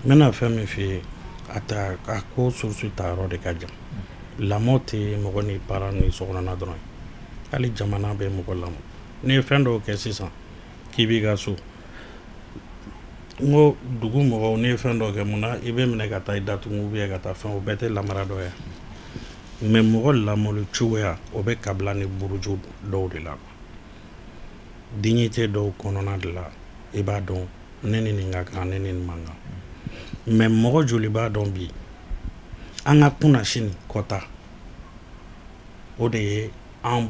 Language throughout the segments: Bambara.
Mena fɛn min f'i a ko source ta yɔrɔ de ka jan lamɔ tɛ mɔgɔ ni parent ni sokɔnɔna dɔrɔn hali jamana bɛ mɔgɔ lamɔ n'i ye fɛn dɔw kɛ sisan k'i b'i ka so n ko dugu mɔgɔw n'i ye fɛn dɔw kɛ mun na i bɛ minɛ ka taa i datugu ou bien ka taa fɛn o bɛɛ tɛ lamara dɔ ye mais mɔgɔ lamɔli cogoya o bɛ kabila ni buruju dɔw de la dignité dɔw kɔnɔna de la i b'a dɔn ne ni nin ka kan ne ni nin man kan mais mɔgɔ joli b'a dɔn bi an ka kunna sini kɔta o de ye an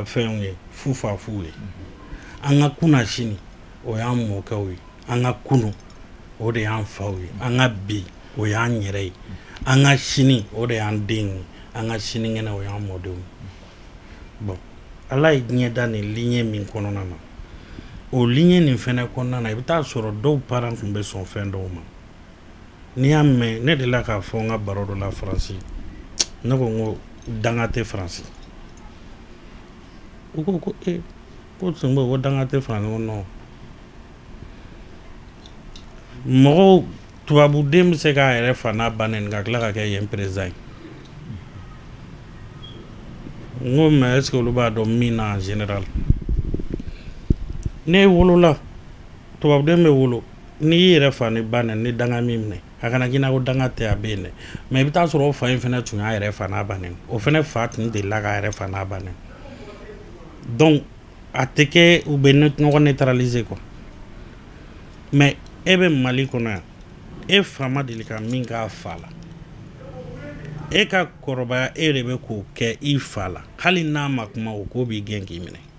fɛnw ye fufafuw ye an ka kunna sini o y'an mɔkɛw ye an ka kunu o de y'an faw ye an ka bi o y'an yɛrɛ ye an ka sini o de y'an den ye an ka sinikɛnɛ o y'an mɔdenw ye bon ala ye diɲɛ da nin ligne min kɔnɔna na o ligne nin fɛnɛ kɔnɔna na i bɛ taa sɔrɔ dɔw parents tun bɛ sɔn fɛn dɔw ma n'i y'a mɛn ne de la k'a fɔ n ka baro dɔ la faransi ne ko n ko danga tɛ faransi u ko ko ko tun ko danga tɛ faransi ko non mɔgɔw tubabuden bɛ se k'a yɛrɛ fa n'a ba nɛni ka tila ka kɛ yen président ye n ko mais est ce que olu b'a dɔn min na en général ne wolola tubabuden bɛ wolo n'i y'i yɛrɛ fa ni ba nɛni ni danga min minɛ a kana k'i na ko danga tɛ a bɛ yen dɛ mais i bɛ taa sɔrɔ o fa in fana tun y'a yɛrɛ fa n'a ba nɛni o fana fa tun delila k'a yɛrɛ fa n'a ba nɛni donc a tɛ kɛ u bɛ ɲɔgɔn neutraliser quoi mais e bɛ Mali kɔnɔ yan e fa ma deli ka min k'a fa la e ka kɔrɔbaya e de bɛ k'o kɛ i fa la hali n'a ma kuma o ko b'i gɛn k'i minɛ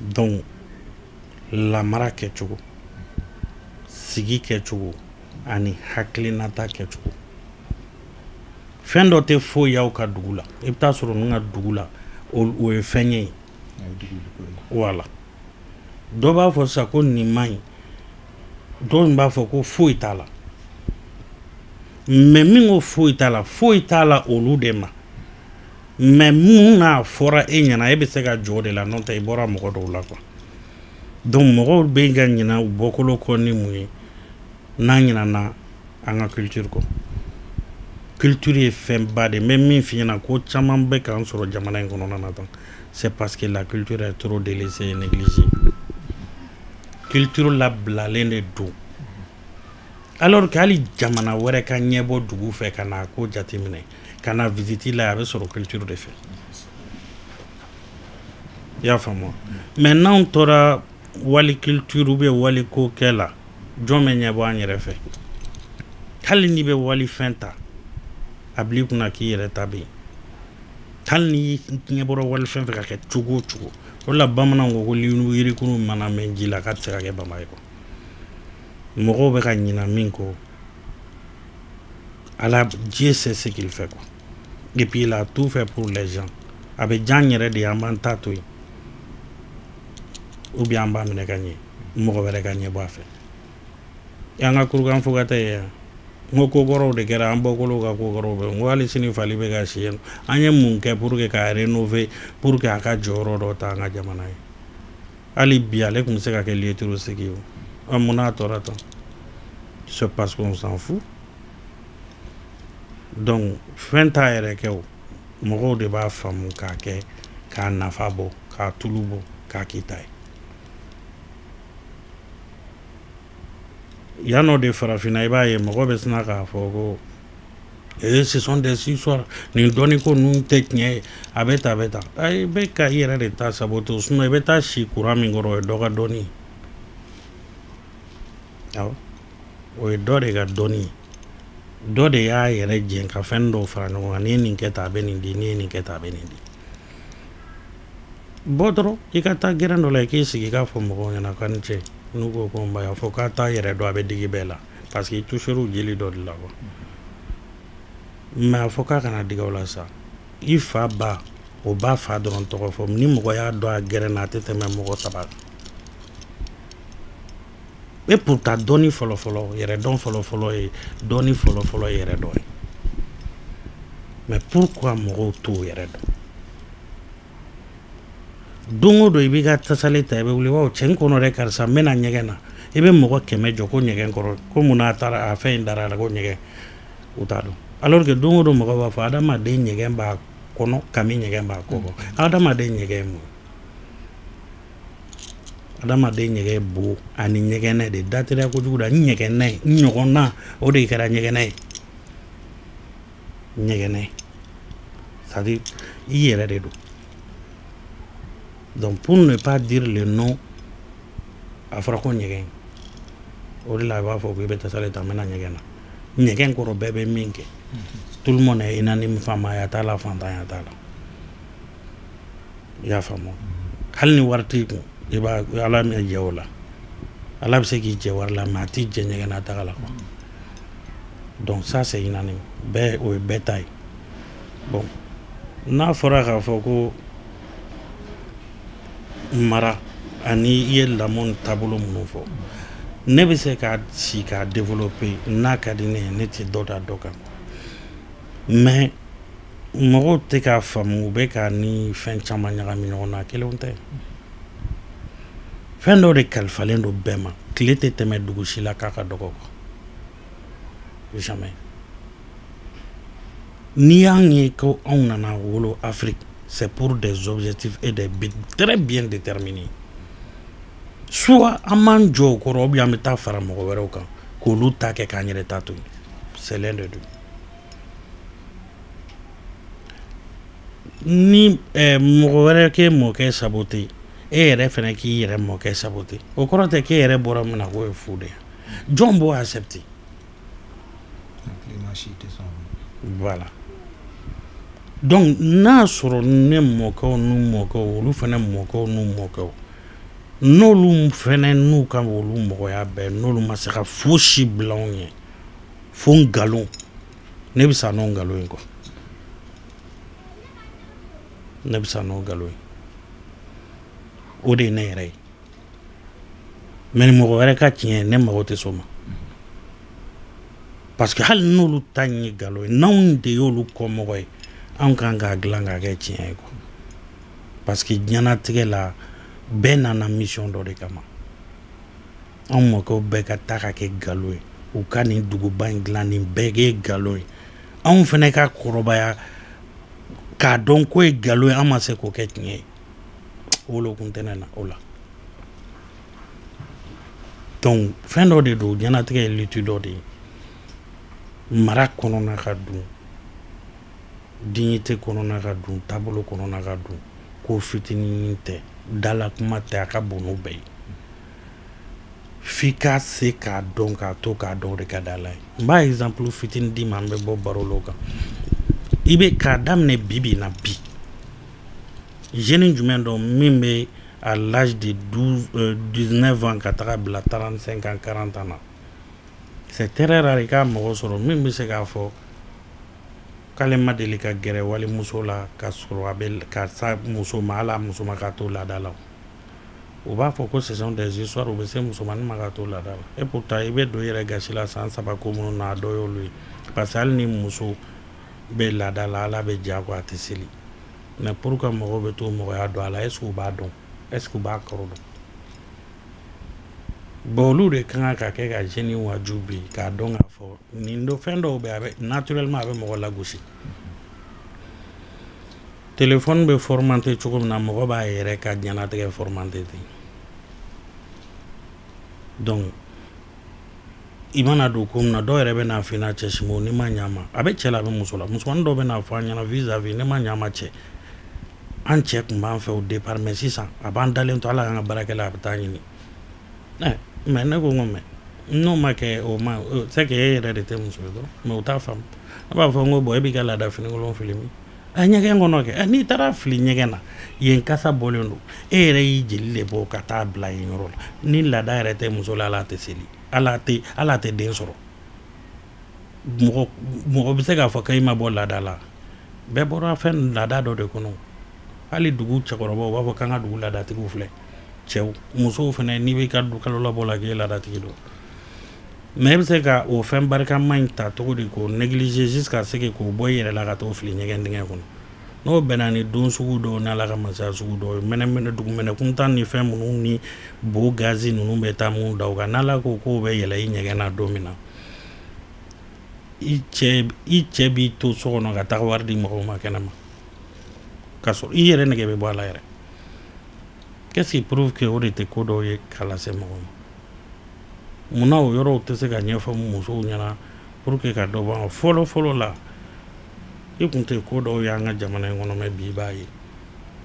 donc lamara kɛcogo sigi kɛcogo ani hakilinata kɛcogo fɛn dɔ tɛ foyi y'aw ka dugu la i bɛ taa sɔrɔ ninnu ka dugu la o ye fɛn ye voilà dɔ b'a fɔ sisan ko nin man ɲi dɔw b'a fɔ ko foyi t'a la mais min ko foyi t'a la olu de ma mais mun n'a fɔra e ɲɛna e bɛ se ka jɔ de la n'o tɛ i bɔra mɔgɔ dɔw la quoi donc mɔgɔw bɛ ka ɲina u bɔkolo kɔ ni mun ye n'an ɲinana an ka culture kɔ culture ye fɛnba de mais min f'i ɲɛna ko caman bɛ k'an sɔrɔ jamana in kɔnɔna na tan c'est parce que la culture est trop délaissée et négligée culture labilalen de don alors que hali jamana wɛrɛ ka ɲɛbɔ dugu fɛ ka na ko jateminɛ ka na visite la a bɛ sɔrɔ culture de fɛ i y'a faamu mais n'anw tora wali culture ou bien wali ko kɛ la jɔn bɛ ɲɛbɔ an yɛrɛ fɛ hali n'i bɛ wali fɛn ta a bil'i kunna k'i yɛrɛ ta bɛ yen hali n'i ɲɛbɔra wali fɛn fɛ ka kɛ cogo o cogo o la bamananw ko ko yirikuru mana mɛn ji la k'a tɛ se ka kɛ bama ye quoi mɔgɔw bɛ ka ɲina min kɔ ala Dieu sait ce qu'il fait quoi et puis il a tout fait pour les gens a bɛ diya an yɛrɛ de ye an b'an ta to yen ou bien an b'a minɛ ka ɲɛ mɔgɔ wɛrɛ ka ɲɛbɔ a fɛ an ka kurukan fo ka taa yen n ko kokɔrɔw de kɛra an bɔkolow ka kokɔrɔw bɛ n ko hali sini fali bɛ ka si yen an ye mun kɛ pour que k'a rénover pour que a ka jɔyɔrɔ dɔ ta an ka jamana ye hali bi ale tun bɛ se ka kɛ lieu touristique ye o mun n'a tɔra tan c'est parce qu'on s'en fout donc fɛn t'a yɛrɛ kɛ o mɔgɔw de b'a faamu k'a kɛ k'a nafa bɔ k'a tulu bɔ k'a k'i ta ye yan'o de farafinna i b'a ye mɔgɔ bɛ sina k'a fɔ ko ce sont des histoires nin dɔnni ko ninnu tɛ tiɲɛ ye a bɛ tan a bɛ tan i bɛ ka i yɛrɛ de ta saboter sinon i bɛ taa si courant min kɔrɔ o ye dɔ ka dɔnni ye awɔ o ye dɔ de ka dɔnni ye dɔ de y'a yɛrɛ jɛn ka fɛn dɔw fara ɲɔgɔn kan n'i ye nin kɛ tan a bɛ nin di n'i ye nin kɛ tan a bɛ nin di bɔ dɔrɔn i ka taa gɛrɛn dɔ la i k'i sigi i k'a fɔ mɔgɔw ɲɛna ko ni cɛ n'u ko ko n ba y'a fɔ k'a t'a yɛrɛ dɔn a bɛ digi bɛɛ la parce que i toucher'u jeli dɔ de la quoi mais a fɔ k'a kana digaw la sa i fa ba o b'a fa dɔrɔn tɔgɔ fɔ ni mɔgɔ y'a dɔn a gɛrɛn na a tɛ tɛmɛ mɔgɔ 3 kan et pourtant dɔnni fɔlɔfɔlɔ yɛrɛ dɔn fɔlɔfɔlɔ ye dɔnni fɔlɔfɔlɔ ye yɛrɛ dɔn ye mais pourquoi mɔgɔw t'o yɛrɛ dɔn don o don i b'i ka tasale ta i bɛ wuli waaw cɛ n kɔnɔ dɛ karisa n bɛna ɲɛgɛn na i bɛ mɔgɔ 100 jɔ ko ɲɛgɛn kɔrɔ ko mun n'a taara a fɛn in dara la ko ɲɛgɛn u t'a dɔn alors que don o don mɔgɔ b'a fɔ adamaden ɲɛgɛn b'a kɔnɔ kami ɲɛgɛn b'a kɔ adamaden ɲɛgɛn mun adamaden ɲɛgɛn bo ani ɲɛgɛnɛ de dateriya kojugu da ɲɛgɛnɛ ɲɔgɔnna o de kɛra ɲɛgɛnɛ ye ɲɛgɛnɛ c'est-à-dire i yɛrɛ de don donc pour ne pas dire le nom a fɔra ko ɲɛgɛn o de la a b'a fɔ ko i bɛ tasale ta n bɛna ɲɛgɛn na ɲɛgɛn kɔrɔ bɛɛ bɛ min kɛ tout le monde est unanime faamaya t'a la fantanya t'a la i y'a faamu hali ni wari t'i kun i b'a ala mɛ jɛ o la ala bɛ se k'i jɛ wari la mais a t'i jɛ ɲɛgɛn na taga la quoi donc ça c'est unanime bɛɛ o ye bɛɛ ta ye bon n'a fɔra k'a fɔ ko mara ani i ye lamɔ ni taabolo minnu fɔ ne bɛ se k'a si k'a développer n'a ka di ne ye ne tɛ dɔ da dɔ kan mais mɔgɔw tɛ k'a faamu u bɛ k'a ni fɛn caman ɲagami ɲɔgɔn na kelenw tɛ fɛn dɔ de kalifalen don bɛɛ ma tile tɛ tɛmɛ dugu si la k'a ka dɔgɔ quoi jamais n'i y'an ye ko anw nana wolo Afrique c'est pour des objectifs et des buts très bien déterminés soit an m'an jɔ o kɔrɔ ou bien an bɛ taa fara mɔgɔ wɛrɛw kan k'olu ta kɛ k'an yɛrɛ ta to yen c'est l'un des deux ni mɔgɔ wɛrɛ k'e mɔkɛ saboter e yɛrɛ fɛnɛ k'i yɛrɛ mɔkɛ saboter o kɔrɔ tɛ k'e yɛrɛ bɔra min na k'o ye fu de ye jɔn b'o accepter voilà donc n'a sɔrɔ ne mɔkɛw n'u mɔkɛw olu fɛnɛ mɔkɛw n'u mɔkɛw n'olu fɛnɛ n'u ka olu mɔgɔya bɛɛ n'olu ma se ka fosi bila anw ɲɛ fo nkalon ne bɛ sa n'o nkalon ye quoi ne bɛ sa n'o nkalon ye o de ye ne yɛrɛ ye mais ni mɔgɔ wɛrɛ ka tiɲɛ ne mago tɛ s'o ma parce que hali n'olu ta ye nkalon ye n'anw de y'olu kɔmɔgɔ ye anw kan k'a dilan k'a kɛ tiɲɛ ye quoi parce que diɲɛnatigɛ la bɛɛ nana mission dɔ de kama anw mɔkɛw bɛɛ ka taa ka kɛ nkalon ye u ka nin duguba in dilan nin bɛɛ kɛ nkalon ye anw fɛnɛ ka kɔrɔbaya k'a dɔn ko ye nkalon ye an ma se k'o kɛ tiɲɛ ye wolo kun tɛ ne na o la donc fɛn dɔ de don diɲɛnatigɛ ye lutte dɔ de ye mara kɔnɔna ka dun dignité kɔnɔna ka dun taabolo kɔnɔna ka dun ko fitinin tɛ dala kuma tɛ a ka bon n'o bɛɛ ye f'i ka se k'a dɔn k'a to k'a dɔn o de ka di ala ye n b'a exemple fitinin d'i ma an bɛ bɔ baro la o kan i bɛ k'a daminɛ bi bi in na bi jeune jumɛn dɔn min bɛ à l'âge de 19 ans ka taga bila 35 ans 40 ans na c'est très rare i ka mɔgɔ sɔrɔ min bɛ se k'a fɔ k'ale ma deli ka gɛrɛ walimuso la ka sɔrɔ a bɛ ka sa muso ma hali a muso ma k'a to laada la o b'a fɔ ko ce sont des histoires u bɛ se musomanin ma k'a to laada la et pourtant i bɛ don i yɛrɛ gasi la san 3 ko minnu na a dɔ y'olu ye parce que hali ni muso bɛ laada la ala bɛ diya ko a tɛ seli mais pour que mɔgɔw bɛ to mɔgɔya dɔn a la est ce que u b'a dɔn est ce que u b'a kɔrɔ dɔn bon olu de kan ka kɛ ka jeune waju bi k'a dɔn k'a fɔ nin dɔ fɛn dɔw bɛ a bɛ naturellement a bɛ mɔgɔ lagosi téléphone bɛ formaté cogo min na mɔgɔ b'a yɛrɛ ka diɲɛnatigɛ formaté ten donc i mana don ko min na dɔw yɛrɛ bɛ n'a fɔ i n'a cɛ simo ni ma ɲ'a ma a bɛ cɛ la a bɛ muso la musomanin dɔw bɛ n'a fɔ an ɲɛna vis-à-vis ne ma ɲ'a ma cɛ an cɛ tun b'an fɛ o départ mais sisan a b'an dalen to ala k'an ka baarakɛla a bɛ taa ɲini mais ne ko n ko mais n'o ma kɛ o ma c'est que e yɛrɛ de tɛ muso ye dɔrɔn mais o t'a faamu a b'a fɔ n ko bon e b'i ka laada finikolon fili min a ɲɛgɛn kɔnɔ kɛ n'i taara fili ɲɛgɛn na yen kasa bɔlen don e yɛrɛ y'i jeli de bɔ ka taa bila yen yɔrɔ la ni laada yɛrɛ tɛ muso la ala tɛ seli ala tɛ den sɔrɔ mɔgɔ bɛ se k'a fɔ k'i ma bɔ laada la bɛɛ bɔra fɛn laada dɔ de kɔnɔ hali dugu cɛkɔrɔbaw b'a fɔ k'an ka dugu laadatigiw filɛ cɛw musow fɛnɛ n'i b'i ka du kalo labɔ la k'e laadatigi don mais e bɛ se ka o fɛn barikama in ta cogo di k'o négliger jusqu'à ce que k'o bɔ i yɛrɛ la ka t'o fili ɲɛgɛn dingɛ kɔnɔ n'o bɛnna ni don sugu dɔw n'ala ka masaya sugu dɔw ye mɛnɛmɛnɛ dugumɛnɛkuntan ni fɛn minnu ni bo gazi ninnu bɛ taa mun da o kan n'ala ko k'o bɛ yɛlɛ i ɲɛgɛn na don min na i cɛ b'i to so kɔnɔ ka taga wari di mɔgɔw ma kɛnɛ ma k'a sɔrɔ i yɛrɛ nɛgɛ bɛ bɔ a la yɛrɛ qu'est-ce qui prouve que o de tɛ ko dɔw ye k'a lase mɔgɔw ma munna o yɔrɔw tɛ se ka ɲɛfɔ musow ɲɛna pour que ka dɔ bɔ fɔlɔ fɔlɔ la i kun tɛ ko dɔw y'an ka jamana in kɔnɔ mɛ bi i b'a ye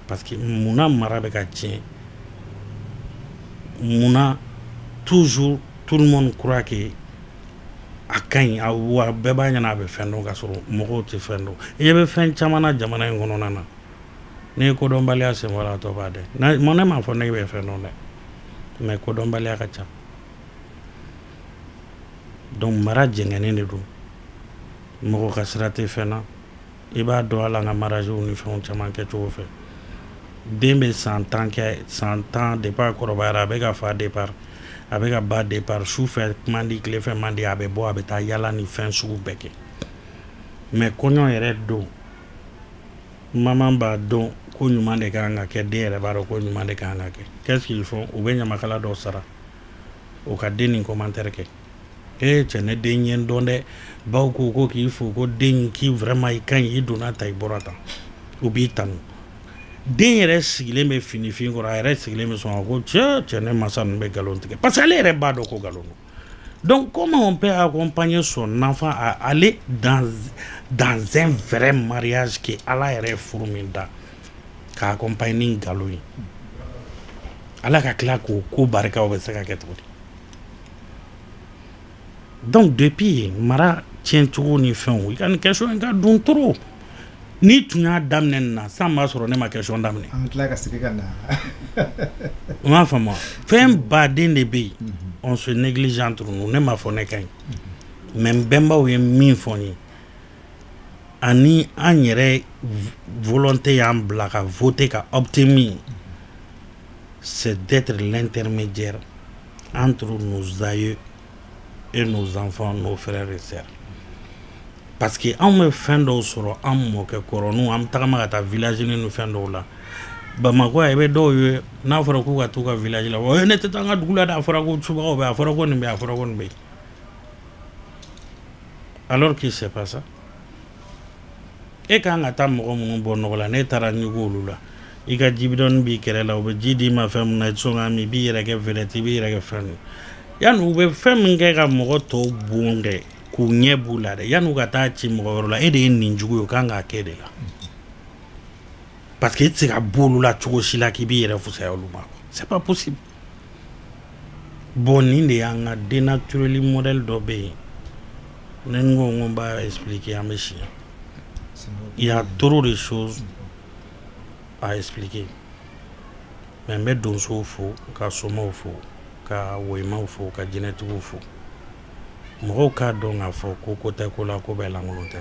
parce que munna mara bɛ ka tiɲɛ munna toujours tout le monde croit que a ka ɲi wa bɛɛ b'a ɲɛna a bɛ fɛn dɔn ka sɔrɔ mɔgɔw tɛ fɛn dɔn i bɛ fɛn caman na jamana in kɔnɔna na ne ye kodɔnbaliya sen bɔra a tɔ b'a dɛ ne m'a fɔ ne bɛ fɛn dɔn dɛ mais kodɔnbaliya ka ca donc mara jɛngɛnen de don mɔgɔ ka sira tɛ fɛn na i b'a dɔn ala ka marajew ni fɛnw caman kɛ cogo fɛ den bɛ san 10 kɛ san 10 depuis a kɔrɔbayara a bɛ ka fa départ a bɛ ka ba départ su fɛ man di tile fɛ man di a bɛ bɔ a bɛ taa yala ni fɛn sugu bɛɛ kɛ mais kɔɲɔ yɛrɛ don maman b'a dɔn ko ɲuman de kan ka kɛ den yɛrɛ b'a dɔn ko ɲuman de kan ka kɛ qu'est-ce qu'ils font u bɛ ɲamakala dɔ sara o ka den nin commentaire kɛ cɛ ne den ɲɛ dɔn dɛ baw ko ko k'i fo ko den k'i vraiment i kan i donna ta i bɔra tan u b'i tanu den yɛrɛ sigilen bɛ finifin kɔrɔ a yɛrɛ sigilen bɛ sɔn ko cɛ ne masa ninnu bɛ nkalon tigɛ parce que ale yɛrɛ b'a dɔn ko nkalon don donc comment on peut accompagner son enfant à aller dans un vrai mariage que ala yɛrɛ furu min da k'a accompagner ni nkalon ye ala ka tila k'o ko barikaw bɛ se ka kɛ cogo di donc depuis mara tiɲɛcogo ni fɛnw i ka nin question in ka dun trop ni tun y'a daminɛ nin na san b'a sɔrɔ ne ma question daminɛ an bɛ tila ka segin ka na o m'a faamu fɛn baden de bɛ yen on se néglige entre nous ne m'a fɔ ne ka ɲi mais n bɛnbaw ye min fɔ n ye ani an yɛrɛ volonté y'an bila ka voter ka opter min c'est d'être l'intermédiaire entre nos aïeux et nos enfants, nos frères et sœurs. Parce que on me fait dɔw sɔrɔ an mɔkɛ kɔrɔ n'u an tagama ka taa village ni fɛn dɔw la Bamako a bɛ dɔw ye n'a fɔra k'u ka t'u ka village la ne tɛ taa an ka dugu la dɛ a fɔra ko subagaw bɛ a fɔra ko nin bɛ a fɔra ko nin bɛ alors que c'est pas ça e kan ka taa mɔgɔ minnu bɔ nɔgɔ la ne taara ɲugu olu la i ka jibidɔni b'i kɛrɛ la u bɛ ji d'i ma fɛn min na i tɛ sɔn k'a min i b'i yɛrɛ kɛ vedette i b'i yɛrɛ kɛ fɛn yanni u bɛ fɛn min kɛ ka mɔgɔ tɔw bon kɛ k'u ɲɛ b'u la dɛ yanni u ka taa ci mɔgɔ wɛrɛ la e de ye nin jugu ye o kan k'a kɛ de la parce que i tɛ se ka bɔ olu la cogo si la k'i b'i yɛrɛ fusaya olu ma c'est pas possible bon nin de y'an ka dénatureli modèle dɔ bɛ yen ne n ko n b'a expliquer an bɛ si il y a trop de choses à expliquer mais n bɛ donsow fo ka somaw fo ka woyimaw fo ka jinɛtigiw fo mɔgɔw k'a dɔn k'a fɔ ko tɛ ko la ko bɛɛ lankolon tɛ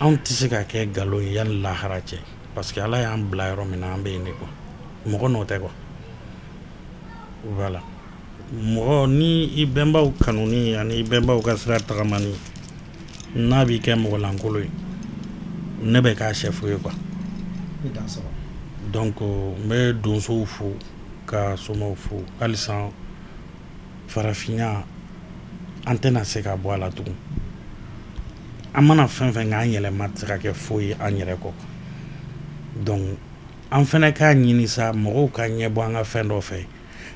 anw tɛ se ka kɛ nkalon ye yanni lahara cɛ parce que ala y'an bila yɔrɔ min na an bɛ yen de quoi mɔgɔ n'o tɛ quoi voilà mɔgɔ ni i bɛnbaw kanuni ani i bɛnbaw ka sira tagamani n'a b'i kɛ mɔgɔ lankolon ye ne bɛ k'a chef ye quoi donc n bɛ donsow fo ka somaw fo halisa farafinya an tɛna se ka bɔ a la tugun an mana fɛn fɛn k'an yɛlɛma tɛ se ka kɛ foyi an yɛrɛ kɔ donc an fɛnɛ k'a ɲini sa mɔgɔw ka ɲɛ bɔ an ka fɛn dɔ fɛ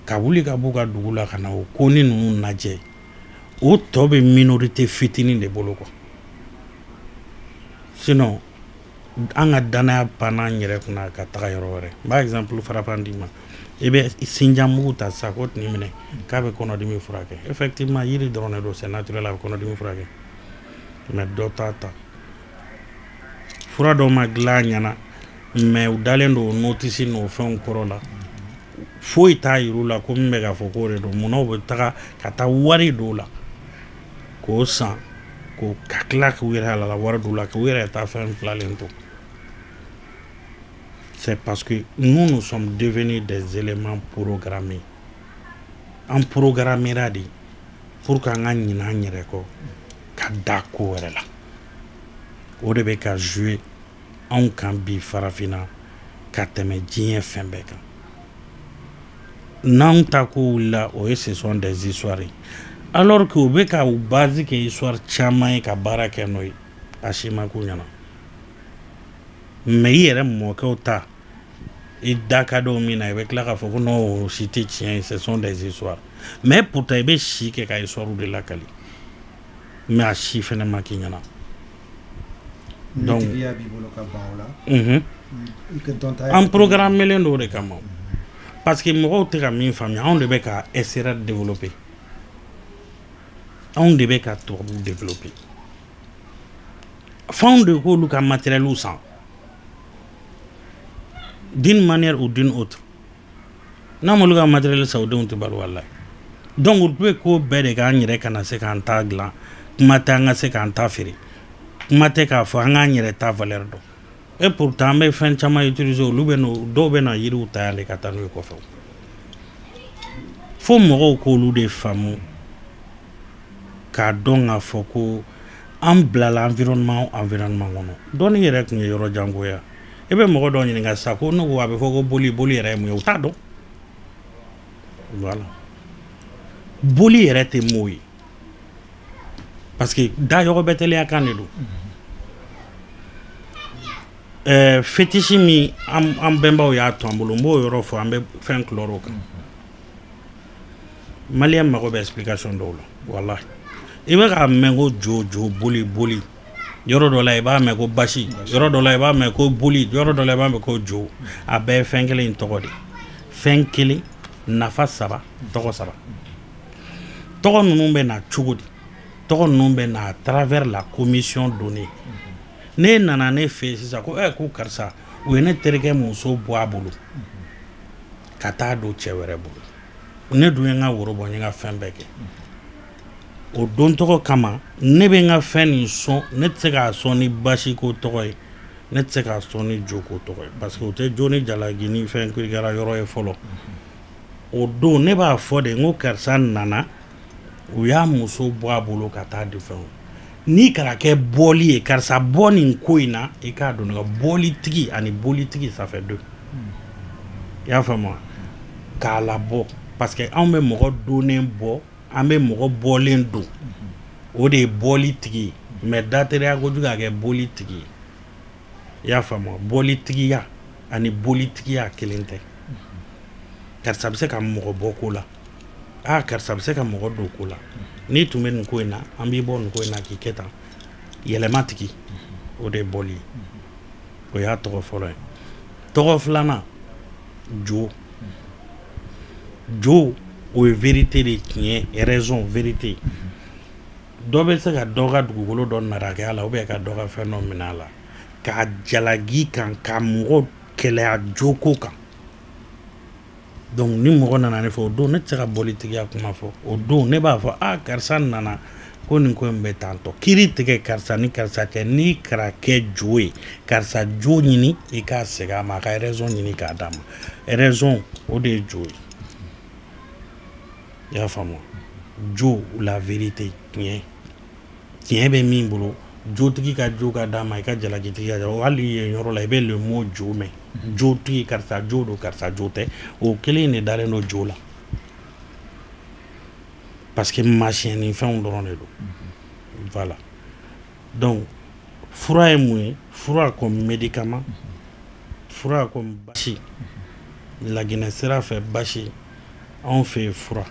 ka wuli ka b'u ka dugu la ka na o ko ni ninnu lajɛ o tɔ bɛ minorité fitinin de bolo quoi sinon an ka danaya banna an yɛrɛ kunna ka taga yɔrɔ wɛrɛ n b'a exemple farapan d'i ma i bɛ sinjanmugu ta sa ko nin minɛ k'a bɛ kɔnɔdimi furakɛ effectivement yiri dɔrɔn de don c'est naturel a bɛ kɔnɔdimi furakɛ mais dɔ t'a ta fura dɔ ma dilan ɲɛna mais u dalen don notice n'o fɛnw kɔrɔ la foyi t'a yir'u la ko min bɛ k'a fɔ k'o de don munna u bɛ taga ka taa wari don la k'o san ko ka tila k'u yɛrɛ ala wari don la k'u yɛrɛ ta fɛn filalen to c'est parce que nous sommes devenus des éléments programmés an programmera de pour qu'an ka ɲinɛ an yɛrɛ kɔ ka da ko wɛrɛ la o de bɛ ka jouer anw kan bi farafina ka tɛmɛ diɲɛ fɛn bɛɛ kan n'anw ta ko wulila o ye ce sont des histoires alors que u bɛ ka u base kɛ histoire caman ye ka baara kɛ n'o ye a si ma k'u ɲɛna mais i yɛrɛ mɔkɛw ta i da ka dɔw min na i bɛ tila k'a fɔ ko non o si tɛ tiɲɛ ye ce sont des histoires mais pourtant i bɛ si kɛ ka histoire de lakali mais a si fɛnɛ ma k'i ɲɛna donc an programmelen do de kama parce que mɔgɔw tɛ ka min faamuya anw de bɛ ka SRR développer anw de bɛ ka tubabu développer f'anw de k'olu ka matériel san d'une manière ou d'une autre n'a m'olu ka matériel san o denw tɛ balo walahi donc olu bɛ ko bɛɛ de k'an yɛrɛ kana se k'an ta dilan kuma tɛ an ka se k'an ta feere kuma tɛ k'a fɔ an k'an yɛrɛ ta valeur dɔn et pourtant an bɛ fɛn caman utiliser olu bɛ dɔw bɛ na yiriw ta yan de ka taa n'u ye kɔfɛ fo mɔgɔw k'olu de faamu k'a dɔn k'a fɔ ko an bilala environnement kɔnɔ dɔnni yɛrɛ tun ye yɔrɔ jangoya i bɛ mɔgɔ dɔw ɲininka sisan ko ne ko a bɛ fɔ ko boli yɛrɛ ye mun ye u t'a dɔn voilà boli yɛrɛ tɛ m'o ye parce que da yɔrɔ bɛɛ teliya kan de don fétiche min an bɛnbaw y'a to an bolo n b'o yɔrɔ fɔ an bɛ fɛn kilɔrɔ o kan maliyɛn mago bɛ explication dɔw la wallahi i bɛ k'a mɛn ko jo boli yɔrɔ dɔ la i b'a mɛn ko basi yɔrɔ dɔ la i b'a mɛn ko boli yɔrɔ dɔ la i b'a mɛn ko jo a bɛɛ ye fɛn kelen in tɔgɔ de fɛn kelen nafa saba tɔgɔ saba tɔgɔ ninnu bɛ na cogo di tɔgɔ ninnu bɛ na à travers la commission donnée ne nana ne fɛ sisan ko ko karisa u ye ne terikɛ muso bɔ a bolo ka taa don cɛ wɛrɛ bolo ne dun ye n ka woro bɔ n ye n ka fɛn bɛɛ kɛ o don tɔgɔ kama ne bɛ n ka fɛn nin sɔn ne tɛ se k'a sɔn ni basi ko tɔgɔ ye ne tɛ se k'a sɔn ni jo ko tɔgɔ ye parce que o tɛ jo ni jalaki ni fɛn kɛra yɔrɔ ye fɔlɔ o don ne b'a fɔ de n ko karisa nana u y'a muso bɔ a bolo ka taa di fɛnw n'i kɛra kɛ bɔli ye karisa bɔ nin ko in na i k'a dɔn ka bɔli tigi ani boli tigi ça fait deux i y'a faamu k'a labɔ parce que anw bɛ mɔgɔ donnen bɔ an bɛ mɔgɔ bɔlen don o de ye bɔli tigi ye mais dateriya kojugu ka kɛ boli tigi ye i y'a faamu bɔli tigiya ani boli tigiya kelen tɛ karisa bɛ se ka mɔgɔ bɔ ko la karisa bɛ se ka mɔgɔ don ko la n'i tun bɛ nin ko in na an b'i bɔ nin ko in na k'i kɛ tan yɛlɛma tigi o de ye bɔli ye o y'a tɔgɔ fɔlɔ ye tɔgɔ filanan jo o ye vérité de tiɲɛ raison vérité dɔ bɛ se ka dɔ ka dugukolo dɔ narakɛ a la ou bien ka dɔ ka fɛn dɔ minɛ a la k'a jalaki kan ka mɔgɔ kɛlɛya joko kan donc ni mɔgɔ nana ne fɛ o don ne tɛ se ka bɔli tigiya kuma fɔ o don ne b'a fɔ karisa nana ko nin ko in bɛ tan tɔ kiiri tigɛ karisa ni karisa cɛ n'i kɛra kɛ jo ye karisa jo ɲini i k'a segin a ma a ka raison ɲini k'a d'a ma raison o de ye jo ye i y'a faamu jo la vérité tiɲɛ bɛ min bolo jotigi ka jo ka d'a ma i ka jalakitigi ka jala hali yen yɔrɔ la i bɛ le mot jo mɛn jotigi karisa jo don karisa jo tɛ o kelen de dalen don jo la parce que masiyɛnni fɛnw dɔrɔn de don voilà donc fura ye mun ye fura comme médicament fura comme basi laginɛ sira fɛ basi anw fɛ yen fura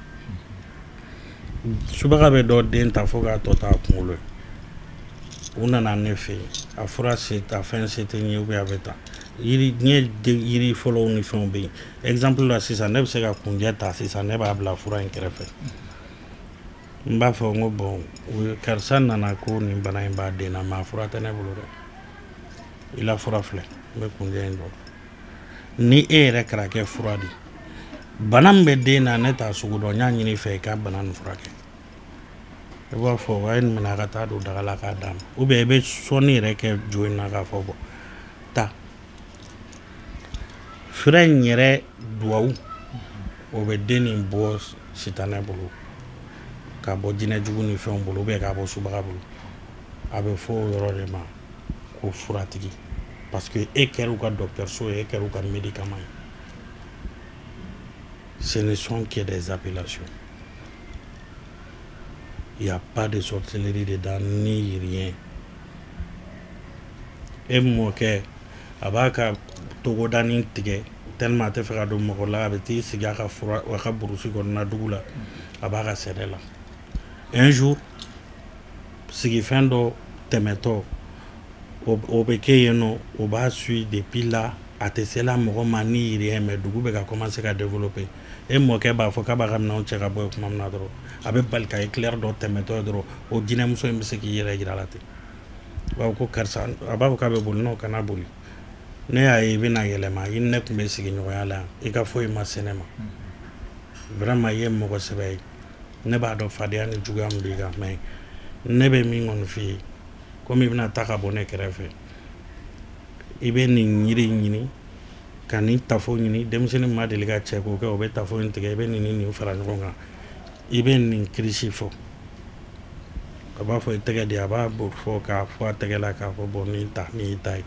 subaga bɛ dɔ den ta fo k'a tɔ ta a kunkolo ye u nana ne fɛ yen a fura se a fɛn se tɛ n ye ou bien a bɛ tan yiri fɔlɔw ni fɛnw bɛ yen exemple la sisan ne bɛ se ka kunjɛ ta sisan ne b'a bila fura in kɛrɛfɛ n b'a fɔ n ko bon karisa nana ko nin bana in b'a den na mais a fura tɛ ne bolo dɛ i la fura filɛ n bɛ kunjɛ in dɔn ni e yɛrɛ kɛra kɛ fura di bana min bɛ den na ne t'a sugu dɔn n y'a ɲini i fɛ i ka bana nin furakɛ i b'a fɔ a ye nin minɛ a ka taa don daga la k'a d'a ma ou bien i bɛ sɔnni yɛrɛ kɛ jo in na k'a fɔ bɔ ta fura in yɛrɛ duwawu o bɛ den nin bɔ sitanɛ bolo k'a bɔ jinɛ jugu ni fɛnw bolo ou bien k'a bɔ subaga bolo a bɛ fɔ o yɔrɔ de ma ko furatigi parce que e kɛra u ka docteur et kɛra u ka médicament. Ce ne sont que des appellations. Il n'y a pas de sorcellerie dedans, ni rien. Et moi, abaka togodani tige tellement te fera do mokola abeti siga ka fura wa ka burusi ko na dugula abaka serela. Un jour, sigi fendo temeto obeke yeno oba sui depuis là atesela moko mani rien mais dugu be ka commencer à développer. Et moi ke ba fo ka ba ramna on cheka boy ko mamna dro abe balka éclair do temeto dro o dina muso mbese ki yere giralate. Wa ko karsa aba ko be bol no kana boli. Ne y'a ye i bɛna yɛlɛma i ne tun bɛ sigi ɲɔgɔnya la i ka foyi ma sɛnɛ ma vraiment i ye mɔgɔ sɛbɛ ye ne b'a dɔn fadenya ni juguya min b'i kan mais ne bɛ min kɔni f'i ye komi i bɛna taa ka bɔ ne kɛrɛfɛ i bɛ nin yiri ɲini ka nin tafo ɲini denmisɛnnin ma deli ka cɛ k'o kɛ o bɛ tafo in tigɛ i bɛ nin fara ɲɔgɔn kan i bɛ nin kirisi fɔ a b'a fɔ i tɛgɛ di a b'a fɔ k'a fɔ a tɛgɛ la k'a fɔ bon nin ta nin y'i ta ye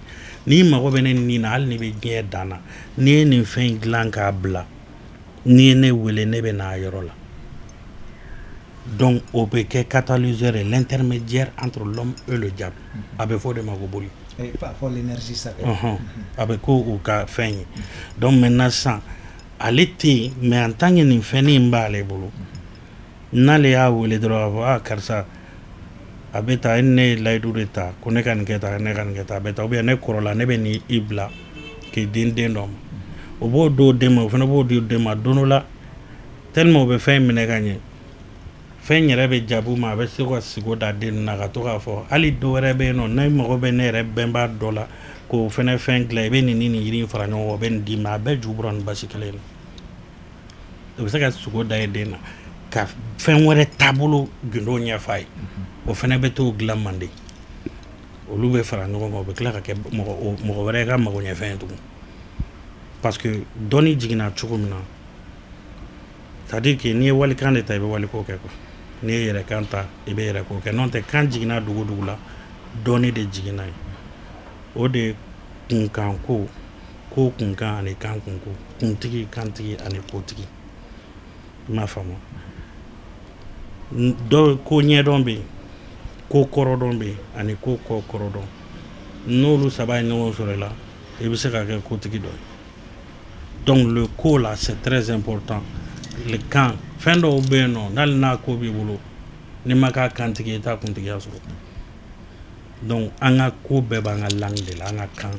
n'i mago bɛ ne nin na hali ni bɛ diɲɛ dan na n'i ye nin fɛn in dilan k'a bila n'i ye ne wele ne bɛ n'a yɔrɔ la donc o bɛ kɛ catalyseur ye l'intermédiaire entre l'homme et le diable a bɛ fɔ de ma ko boli l'énergie sacrée a bɛ k'o ka fɛn ye donc maintenant sisan ale tɛ yen mais en tant que nin fɛn in b'ale bolo n'ale y'a wele dɔrɔn a fɔ ah karisa a bɛ taa ne ye layidu de ta ko ne ka nin kɛ tan ne ka nin kɛ tan a bɛ taa ou bien ne kɔrɔla ne bɛ nin i bila k'i di den dɔ ma o b'o d'o den ma o fana b'o di den ma don dɔ la tellement o bɛ fɛn minɛ ka ɲɛ fɛn yɛrɛ bɛ jaabi ma a bɛ se ka sigi da den na ka to k'a fɔ hali dɔ wɛrɛ bɛ yen nɔ ne mago bɛ ne yɛrɛ bɛnbaa dɔ la k'o fɛnɛ fɛn dilan i bɛ nin ni nin yiri in fara ɲɔgɔn kan o bɛ nin d'i ma a bɛɛ ju bɔra ni basi kelen na o bɛ se ka sigi da ye den na ka fɛn wɛrɛ taabolo gindo ɲɛf'a ye o fɛnɛ bɛ t'o dilan mande olu bɛ fara ɲɔgɔn kan o bɛ tila ka kɛ mɔgɔ wɛrɛ ka mago ɲɛfɛn ye tugun parce que dɔnni jiginna cogo min na c'est à dire que n'i ye walikan de ta i bɛ waliko kɛ quoi n'i ye yɛrɛkan ta i bɛ yɛrɛko kɛ n'o tɛ kan jiginna dugu dugu la dɔnni de jiginna ye o de kunkan ko kunkan ani kan kunko kuntigi kantigi ani kotigi i m'a faamu dɔ ko ɲɛdɔn bɛ yen ko kɔrɔdɔn bɛ yen ani ko kɔ kɔrɔdɔn n'olu saba ye ɲɔgɔn sɔrɔ i la i bɛ se ka kɛ kotigi dɔ ye donc le ko là c'est très important le kan fɛn dɔw bɛ yen nɔ n'hali n'a ko b'i bolo n'i ma k'a kantigi ye i t'a kuntigiya sɔrɔ donc an ka ko bɛɛ b'an ka langue de la an ka kan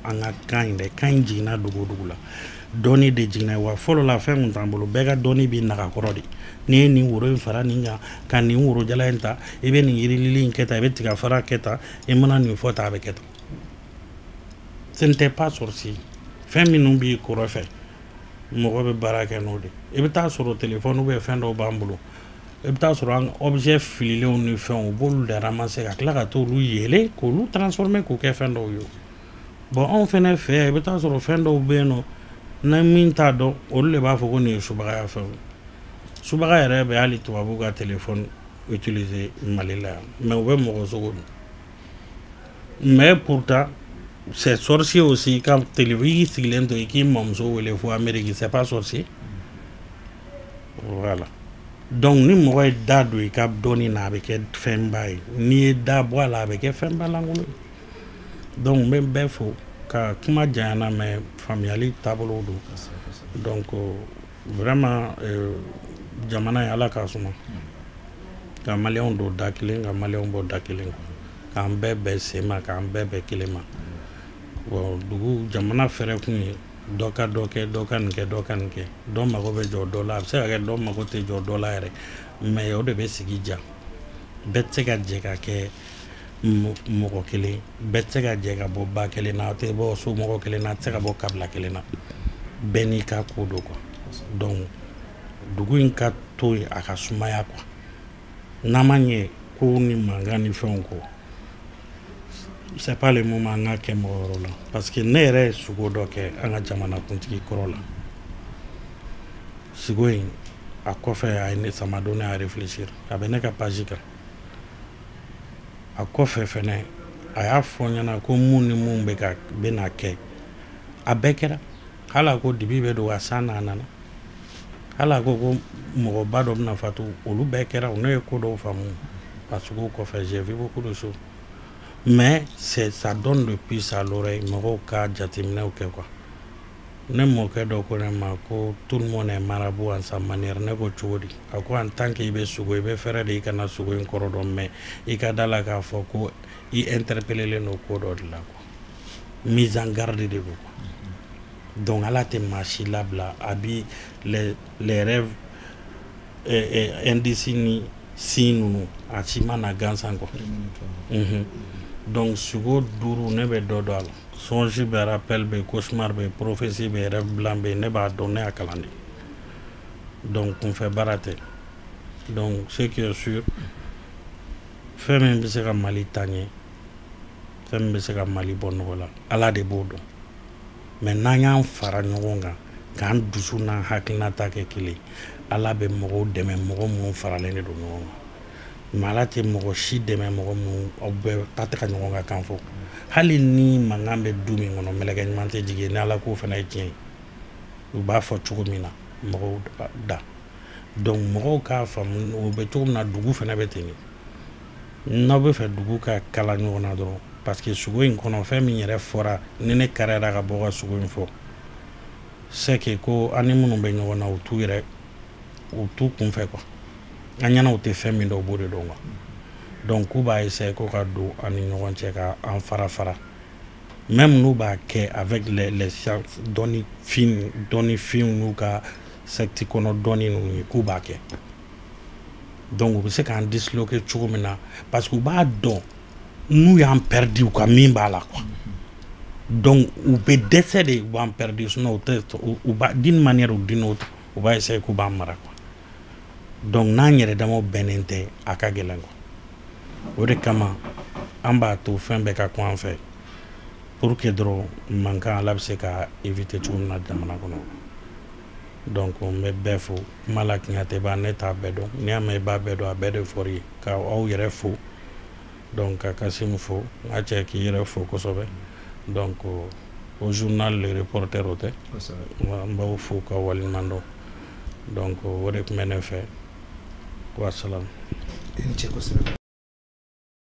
an ka kan in dɛ kan in jiginna dugu o dugu la dɔnni de jiginna wa fɔlɔ la fɛn kun t'an bolo bɛɛ ka dɔnni b'i nagakɔrɔ de n'i ye nin woro in fara nin kan ka nin woro jala in ta i bɛ nin yirilili in kɛ tan i bɛ tiga fara kɛ tan i mana nin fɔ tan a bɛ kɛ tan ce n'était pas sorcier fɛn minnu b'i kɔrɔ fɛ mɔgɔ bɛ baara kɛ n'o de i bɛ taa sɔrɔ téléphone ou bien fɛn dɔw b'an bolo i bɛ taa sɔrɔ an objet fililenw ni fɛnw u b'olu de ramasser ka tila ka t'olu yɛlɛ k'olu transformer k'o kɛ fɛn dɔw ye bon anw fɛnɛ fɛ yan i bɛ taa sɔrɔ fɛn dɔw bɛ yen nɔ na min t'a dɔn olu de b'a fɔ ko nin ye subagaya fɛnw subaga yɛrɛ bɛ hali tubabu ka téléphone utiliser Mali la yan mais u bɛ mɔgɔ sogo dun mais pourtant c'est sorcier aussi ka télévision sigilen to i k'i mamuso wele fo Amérique c'est pas sorcier voilà donc ni mɔgɔ ye da don i ka dɔnni na a bɛ kɛ fɛnba ye n'i ye da bɔ a la a bɛ kɛ fɛnba lankolon ye donc n bɛ bɛɛ fo ka kuma janyana mais faamuyali taabolo don donc vraiment jamana ye ala k'a suma ka maliyɛnw don da kelen ka maliyɛnw bɔ da kelen k'an bɛɛ bɛn sen ma k'an bɛɛ bɛn kelen ma bon dugu jamana fɛrɛ kun ye dɔ ka dɔ kɛ dɔ ka nin kɛ dɔ ka nin kɛ dɔ mago bɛ jɔ dɔ la a bɛ se ka kɛ dɔ mago tɛ jɔ dɔ la yɛrɛ mais o de bɛ sigi ja bɛɛ tɛ se ka jɛ ka kɛ mɔgɔ kelen bɛɛ tɛ se ka jɛ ka bɔ ba kelen na a tɛ bɔ somɔgɔ kelen na a tɛ se ka bɔ kabila kelen na bɛɛ n'i ka ko don quoi donc dugu in ka to yen a ka sumaya quoi n'a ma ɲɛ ko ni mankan ni fɛnw kɔ c'est pas le moment an ka kɛ mɔgɔ wɛrɛw la parce que ne yɛrɛ ye sugo dɔ kɛ an ka jamana kuntigi kɔrɔ la sugo in a kɔfɛ a ye ne sama donné à réfléchir a bɛ ne ka page kan a kɔfɛ fɛnɛ a y'a fɔ ɲɛna ko mun ni mun bɛna kɛ a bɛɛ kɛra hala ko dibi bɛ don a san n'a nana hala ko mɔgɔba dɔ bɛna fatu olu bɛɛ kɛra ne ye ko dɔw faamu a sugu kɔfɛ j'ai vu beaucoup de choses mais ça donne le puce à l'oreille mɔgɔw ka jateminɛw kɛ quoi ne mɔkɛ dɔ ko ne ma ko tout le monde est marabout en sa manière ne ko cogo di a ko en tant que i bɛ sogo i bɛ fɛrɛ de i kana sogo in kɔrɔ dɔn mais i ka da la k'a fɔ ko i interpellelen don ko dɔ de la quoi mise en garde de don quoi donc ala tɛ maa si labila a bi les rêves indices ni si ninnu a si mana gansan quoi donc sogo 5 ne bɛ dɔ dɔn a la songe bɛ rappel bɛ cauchemar bɛ prophétie bɛ rêve blanc bɛ ne b'a dɔn ne y'a kalan de donc kunfɛ baara tɛ donc ce qui est sûr fɛn min bɛ se ka Mali taa ɲɛ fɛn min bɛ se ka Mali bɔ nɔgɔ la ala de b'o dɔn mais n'an y'an fara ɲɔgɔn kan k'an dusu n'an hakilinata kɛ kelen ala bɛ mɔgɔw dɛmɛ mɔgɔ minnu faralen de don ɲɔgɔn kan mais ala tɛ mɔgɔ si dɛmɛ mɔgɔ minnu aw bɛɛ ta tɛ ka ɲɔgɔn ka kan fɔ hali ni mankan bɛ du min kɔnɔ mɛlɛkɛ ɲuman tɛ jigin ni ala ko fana ye tiɲɛ ye u b'a fɔ cogo min na mɔgɔw da donc mɔgɔw k'a faamu o bɛ cogo min na dugu fana bɛ ten n'aw bɛ fɛ dugu ka kala ɲɔgɔn na dɔrɔn parce que sogo in kɔnɔ fɛn min yɛrɛ fɔra ni ne kariera ka bɔ ka sogo in fɔ c'est que ko ani minnu bɛ ɲɔgɔn na u t'u kunfɛ quoi an ɲɛna u tɛ fɛn min dɔn u b'o de dɔn quoi donc k'u b'a essayer ko ka don an ni ɲɔgɔn cɛ ka an fara même n'u b'a kɛ avec les sciences dɔnni fin n'u ka secte kɔnɔ dɔnni ninnu ye k'u b'a kɛ donc u bɛ se k'an disloquer cogo min na parce que u b'a dɔn n'u y'an perdu u ka min b'a la quoi donc u bɛ dɛsɛ de u b'an perdu sinon u b'a d'une manière ou d'une autre u b'a essayer k'u b'an mara quoi donc n'an yɛrɛ damaw bɛnnen tɛ a ka gɛlɛn quoi o de kama an b'a to fɛn bɛɛ ka kun an fɛ pour que dɔrɔn mankan ala bɛ se ka éviter cogo min na jamana kɔnɔ donc n bɛ bɛɛ fo kuma la tiɲɛ tɛ ban ne t'a bɛɛ dɔn n'i y'a mɛn i b'a bɛɛ dɔn a bɛɛ de fɔr'i ye ka aw yɛrɛ fo donc ka Kasimu fo n ka cɛ k'i yɛrɛ fo kosɛbɛ donc au journal le reporter o tɛ n b'aw fo ka waleɲuman dɔn donc o de tun bɛ ne fɛ wassalam.